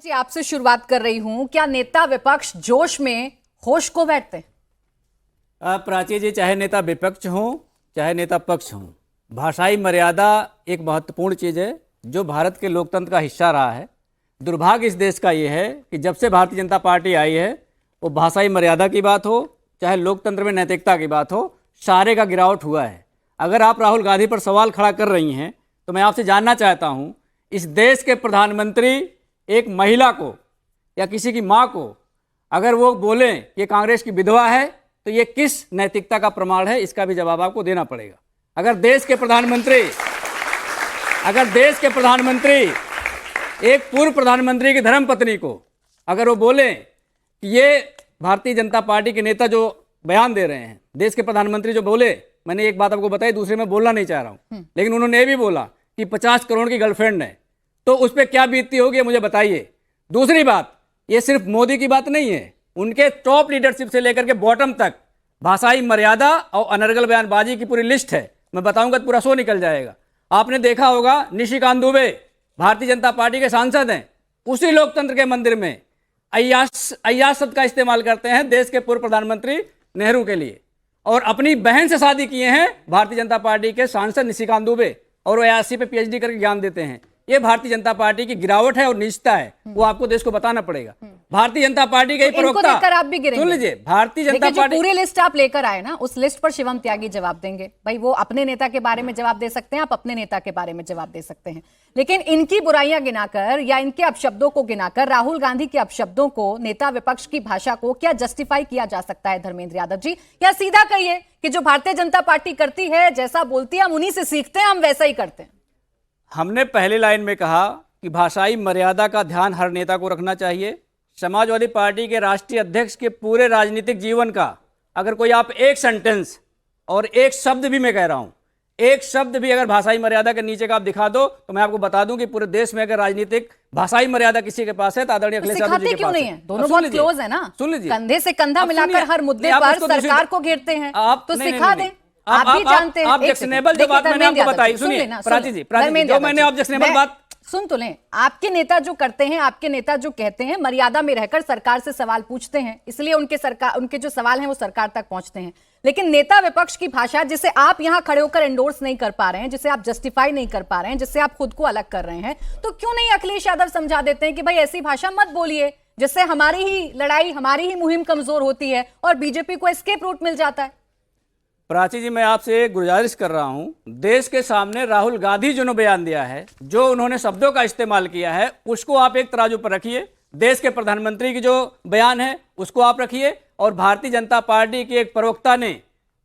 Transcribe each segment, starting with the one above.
जी आपसे शुरुआत कर रही हूं। क्या नेता विपक्ष जोश में होश को बैठते हैं? प्राची जी, चाहे नेता विपक्ष हो चाहे नेता पक्ष हो, भाषाई मर्यादा एक महत्वपूर्ण चीज़ है जो भारत के लोकतंत्र का हिस्सा रहा है। दुर्भाग्य इस देश का ये है कि जब से भारतीय जनता पार्टी आई है, वो भाषाई मर्यादा की बात हो चाहे लोकतंत्र में नैतिकता की बात हो, सारे का गिरावट हुआ है। अगर आप राहुल गांधी पर सवाल खड़ा कर रही हैं तो मैं आपसे जानना चाहता हूँ, इस देश के प्रधानमंत्री एक महिला को या किसी की माँ को अगर वो बोलें कि कांग्रेस की विधवा है तो ये किस नैतिकता का प्रमाण है? इसका भी जवाब आपको देना पड़ेगा। अगर देश के प्रधानमंत्री एक पूर्व प्रधानमंत्री की धर्मपत्नी को अगर वो बोलें कि ये भारतीय जनता पार्टी के नेता जो बयान दे रहे हैं, देश के प्रधानमंत्री जो बोले, मैंने एक बात आपको बताई, दूसरे में बोलना नहीं चाह रहा हूं, लेकिन उन्होंने ये भी बोला कि 50 करोड़ की गर्लफ्रेंड है, तो उस पर क्या बीतती होगी मुझे बताइए। दूसरी बात, ये सिर्फ मोदी की बात नहीं है, उनके टॉप लीडरशिप से लेकर के बॉटम तक भाषाई मर्यादा और अनर्गल बयानबाजी की पूरी लिस्ट है। मैं बताऊंगा तो पूरा शो निकल जाएगा। आपने देखा होगा निशिकांत दुबे भारतीय जनता पार्टी के सांसद हैं, उसी लोकतंत्र के मंदिर में अय्याश का इस्तेमाल करते हैं देश के पूर्व प्रधानमंत्री नेहरू के लिए, और अपनी बहन से शादी किए हैं भारतीय जनता पार्टी के सांसद निशिकांत दुबे, और वो अयाशी पे पीएचडी करके ज्ञान देते हैं। ये भारतीय जनता पार्टी की गिरावट है और नीचता है, वो आपको देश को बताना पड़ेगा। भारतीय जनता पार्टी के प्रवक्ता, आप भी गिरेंगे। सुन लीजिए, भारतीय जनता पार्टी पूरी लिस्ट आप लेकर आए ना, उस लिस्ट पर शिवम त्यागी जवाब देंगे। भाई वो अपने नेता के बारे में जवाब दे सकते हैं, आप अपने नेता के बारे में जवाब दे सकते हैं, लेकिन इनकी बुराइयां गिनाकर या इनके अपशब्दों को गिनाकर, राहुल गांधी के अपशब्दों को, नेता विपक्ष की भाषा को क्या जस्टिफाई किया जा सकता है धर्मेंद्र यादव जी? या सीधा कहिए कि जो भारतीय जनता पार्टी करती है, जैसा बोलती है, हम उन्हीं से सीखते हैं, हम वैसा ही करते हैं। हमने पहली लाइन में कहा कि भाषाई मर्यादा का ध्यान हर नेता को रखना चाहिए। समाजवादी पार्टी के राष्ट्रीय अध्यक्ष के पूरे राजनीतिक जीवन का अगर कोई आप एक सेंटेंस और एक शब्द भी, मैं कह रहा हूं, एक शब्द भी अगर भाषाई मर्यादा के नीचे का आप दिखा दो तो मैं आपको बता दूं कि पूरे देश में अगर राजनीतिक भाषाई मर्यादा किसी के पास है तो आदरणीय अखिलेश यादव जी के पास है। दोनों बहुत क्लोज है ना, सुन लीजिए, कंधे से कंधा मिलाकर हर मुद्दे पर सरकार को घेरते हैं, तो सिखा दें। आप भी जानते हैं, ऑब्जेक्शनेबल जो बात मैंने आपको बताई, सुनिए प्राची जी, जो मैंने ऑब्जेक्शनेबल बात सुन तो लें। आपके नेता जो करते हैं, आपके नेता जो कहते हैं, मर्यादा में रहकर सरकार से सवाल पूछते हैं, इसलिए उनके जो सवाल हैं वो सरकार तक पहुंचते हैं। लेकिन नेता विपक्ष की भाषा, जिसे आप यहां खड़े होकर एंडोर्स नहीं कर पा रहे हैं, जिसे आप जस्टिफाई नहीं कर पा रहे हैं, जिससे आप खुद को अलग कर रहे हैं, तो क्यों नहीं अखिलेश यादव समझा देते हैं कि भाई ऐसी भाषा मत बोलिए, जिससे हमारी ही लड़ाई, हमारी ही मुहिम कमजोर होती है और बीजेपी को एस्केप रूट मिल जाता है। प्राची जी, मैं आपसे एक गुजारिश कर रहा हूं, देश के सामने राहुल गांधी जो ने बयान दिया है, जो उन्होंने शब्दों का इस्तेमाल किया है, उसको आप एक तराजू पर रखिए। देश के प्रधानमंत्री की जो बयान है उसको आप रखिए, और भारतीय जनता पार्टी के एक प्रवक्ता ने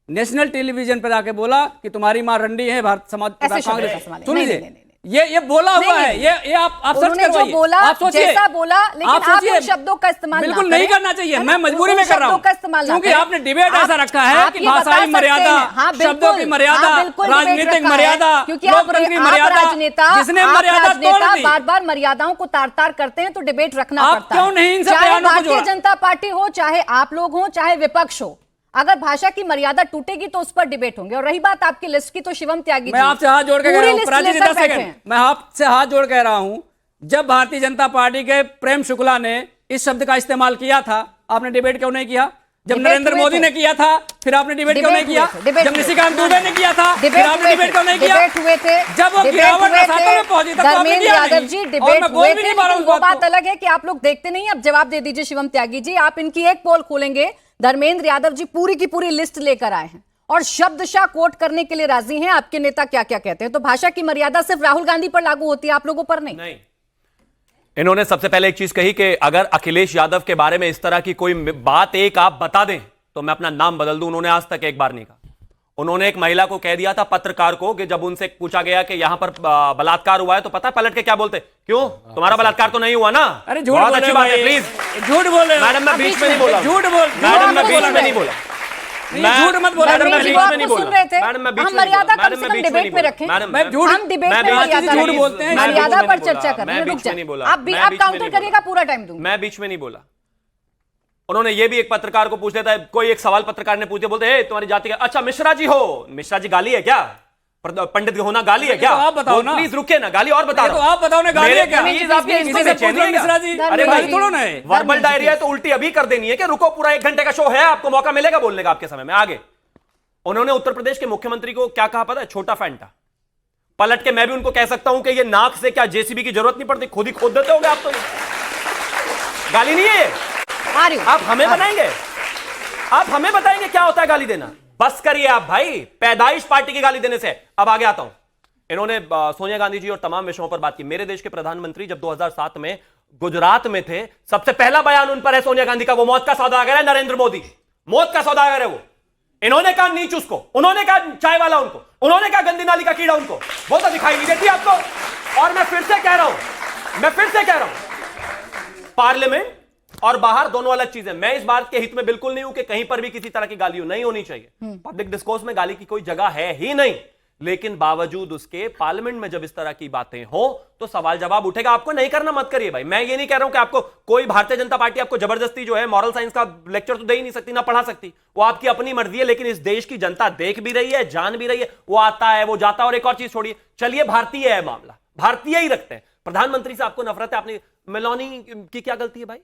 नेशनल टेलीविजन पर आके बोला कि तुम्हारी मां रंडी है भारत समाज कांग्रेस। सुन लीजिए, ये बोला हुआ है, ये आप सर्च करवाइए, बोला, आप सोचिए, जैसा बोला, लेकिन आप उन शब्दों का इस्तेमाल बिल्कुल नहीं करना चाहिए। मैं मजबूरी में कर रहा हूं, क्योंकि आपने डिबेट ऐसा रखा है कि भाषाई मर्यादा, शब्दों की मर्यादा, राजनीतिक मर्यादा, लोकतंत्र की मर्यादा, जिसने मर्यादा तोड़ दी, बार बार मर्यादाओं को तार तार करते हैं, तो डिबेट रखना पड़ता है। क्यों नहीं इन सब चाहे बयानों को भारतीय जोड़ा? जनता पार्टी हो, चाहे आप लोग हो, चाहे विपक्ष हो, अगर भाषा की मर्यादा टूटेगी तो उस पर डिबेट होंगे। और रही बात आपकी लिस्ट की, तो शिवम त्यागी, मैं आपसे हाथ जोड़ के कह रहा हूं, प्राची जी 10 सेकंड, मैं आपसे हाथ जोड़ कह रहा हूं, जब भारतीय जनता पार्टी के प्रेम शुक्ला ने इस शब्द का इस्तेमाल किया था, आपने डिबेट क्यों नहीं किया? जब नरेंद्र मोदी ने किया था, फिर आपने डिबेट क्यों नहीं किया? जब निशिकांत दुबे ने किया था, फिर आपने डिबेट क्यों नहीं किया? हुए थे, जब वो गिरावट रसातल में पहुंची तब आपने किया नहीं। यादव जी डिबेट हुए थे, लेकिन वो बात अलग है कि आप लोग देखते नहीं। अब जवाब दे दीजिए शिवम त्यागी जी, आप इनकी एक पोल खोलेंगे, धर्मेंद्र यादव जी पूरी की पूरी लिस्ट लेकर आए हैं और शब्दशः कोट करने के लिए राजी हैं आपके नेता क्या क्या कहते हैं। तो भाषा की मर्यादा सिर्फ राहुल गांधी पर लागू होती है, आप लोगों पर नहीं। इन्होंने सबसे पहले एक चीज कही कि अगर अखिलेश यादव के बारे में इस तरह की कोई बात एक आप बता दें तो मैं अपना नाम बदल दूं। उन्होंने आज तक एक बार नहीं कहा। उन्होंने एक महिला को कह दिया था, पत्रकार को, कि जब उनसे पूछा गया कि यहां पर बलात्कार हुआ है तो पता है पलट के क्या बोलते? क्यों, तुम्हारा बलात्कार तो नहीं हुआ ना? अरे झूठ बोल अच्छी बात है, प्लीज झूठ बोले मैडम, मैं बीच में नहीं बोला, झूठ बोल, मैडम मैं बीच में नहीं बोला, झूठ मत बोला, मैडम मैं बीच में नहीं बोला, मैडम मैं बीच में, मर्यादा कम से कम डिबेट में रखें। मैं झूठ, हम डिबेट में झूठ बोलते हैं, मर्यादा पर चर्चा कर रहे हैं। रुक जाइए, आप काउंटर करिएगा, पूरा टाइम दूंगा। मैं बीच में नहीं बोला। उन्होंने ये भी एक पत्रकार को पूछ लेता है, कोई एक सवाल पत्रकार ने पूछे, बोलते हैं तुम्हारी जाति का, अच्छा मिश्रा जी हो, मिश्रा जी गाली है क्या? पंडित होना गाली है क्या? तो आप बताओ ना। प्लीज रुकिए ना, गाली और बता तो आप बताओ ना, गाली है क्या? प्लीज आपकी किसी से पूछ लो मिश्रा जी। अरे भाई, भाई थोड़ा ना है। वर्बल डायरिया है तो उल्टी अभी कर देनी है कि रुको, पूरा 1 घंटे का शो है, आपको मौका मिलेगा बोलने का आपके समय में। आगे उन्होंने उत्तर प्रदेश के मुख्यमंत्री को क्या कहा पता है? छोटा फैंटा। पलट के मैं भी उनको कह सकता हूं कि ये नाक से क्या जेसीबी की जरूरत नहीं पड़ती, खुद ही खोद देते होगे आप तो। गाली नहीं है ये, आ रही हूं। आप हमें बनाएंगे, आप हमें बताएंगे क्या होता है गाली देना। बस करिए आप भाई, पैदाइश पार्टी की गाली देने से। अब आगे आता हूं। इन्होंने सोनिया गांधी जी और तमाम विषयों पर बात की। मेरे देश के प्रधानमंत्री जब 2007 में गुजरात में थे, सबसे पहला बयान उन पर है सोनिया गांधी का, वो मौत का सौदागर है नरेंद्र मोदी, मौत का सौदागर है वो। इन्होंने कहा नीच उसको, उन्होंने कहा चाय वाला उनको, उन्होंने कहा गंदी नाली का कीड़ा उनको। वो तो दिखाई नहीं देती आपको। और मैं फिर से कह रहा हूं, पार्लियामेंट और बाहर दोनों अलग चीजें। मैं इस बात के हित में बिल्कुल नहीं हूं कि कहीं पर भी किसी तरह की गाली नहीं होनी चाहिए। पब्लिक डिस्कोर्स में गाली की कोई जगह है ही नहीं, लेकिन बावजूद उसके पार्लियामेंट में जब इस तरह की बातें हो तो सवाल जवाब उठेगा। आपको नहीं करना मत करिए भाई। मैं ये नहीं कह रहा हूं कि आपको कोई भारतीय जनता पार्टी आपको जबरदस्ती जो है मॉरल साइंस का लेक्चर तो दे ही नहीं सकती, ना पढ़ा सकती, वो आपकी अपनी मर्जी है। लेकिन इस देश की जनता देख भी रही है, जान भी रही है, वो आता है, वो जाता है। और एक और चीज छोड़िए, चलिए भारतीय है मामला, भारतीय ही रखते हैं। प्रधानमंत्री से आपको नफरत है, आपने मेलोनी की क्या गलती है भाई?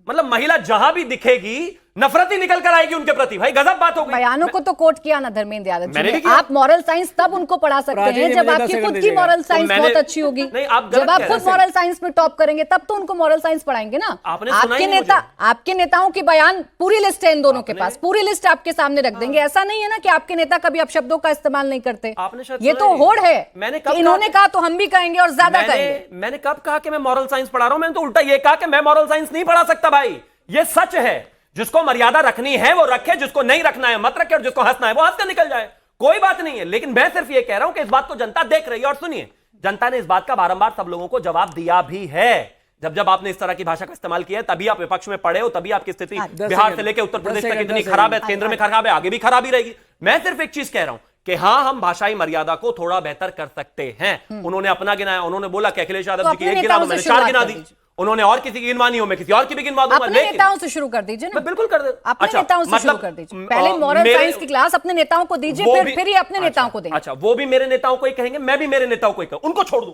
मतलब महिला जहां भी दिखेगी नफरत ही निकल कर आएगी उनके प्रति। भाई गजब बात हो गई। बयानों को तो कोट किया ना धर्मेंद्र यादव मैंने जी भी ने। किया। आप मॉरल साइंस तब उनको पढ़ा सकते राजीव हैं जी, जब मुझे 10 आपकी सेकंड खुद की दीजिएगा। मॉरल साइंस मैंने- बहुत अच्छी होगी। नहीं, आप गलत जब आप कह खुद रहे हैं। मॉरल साइंस में टॉप करेंगे तब तो उनको मॉरल साइंस पढ़ाएंगे ना। आपने सुना आपके ही नहीं नेता, मुझे। आपके नेताओं के बयान पूरी लिस्ट है इन दोनों के पास, पूरी लिस्ट आपके सामने रख देंगे। ऐसा नहीं है ना कि आपके नेता कभी अपशब्दों का इस्तेमाल नहीं करते। आपने शायद ये सुना तो ही होड़ है। मैंने कि कब इन्होंने कहा कहा तो हम भी कहेंगे और ज्यादा कहेंगे। मैंने कब कहा कि मैं मॉरल साइंस पढ़ा रहा हूं? मैंने तो उल्टा ये कहा कि मैं मॉरल साइंस नहीं पढ़ा सकता भाई। ये सच है। जिसको मर्यादा रखनी है वो रखे, जिसको नहीं रखना है मत रखे, और जिसको हंसना है वो हंस कर निकल जाए, कोई बात नहीं है। लेकिन मैं सिर्फ ये कह रहा हूं कि इस बात को जनता देख रही है। और सुनिए, जनता ने इस बात का बारंबार सब लोगों को जवाब दिया भी है। जब आपने इस तरह की भाषा का इस्तेमाल किया है, तभी आप विपक्ष में पड़े हो, तभी आपकी स्थिति बिहार से लेकर उत्तर प्रदेश तक इतनी खराब है, केंद्र में खराब है, आगे भी खराब ही रहेगी। मैं सिर्फ एक चीज कह रहा हूं कि हाँ, हम भाषाई मर्यादा को थोड़ा बेहतर कर सकते हैं। उन्होंने अपना गिनाया, उन्होंने बोला कि अखिलेश यादव जी की एक गिना, मैंने 4 गिना दी। उन्होंने और किसी की गिनवानी हो, मैं किसी और की भी गिनवा दूंगा। अपने नेताओं से शुरू कर दीजिए ना। मैं बिल्कुल कर दे। अपने नेताओं से शुरू कर दीजिए। पहले मॉरल साइंस की क्लास अपने नेताओं को दीजिए, फिर ही अपने नेताओं को देंगे। अच्छा, वो भी मेरे नेताओं को ही कहेंगे, मैं भी मेरे नेताओं को ही कहूं, उनको छोड़ दूं।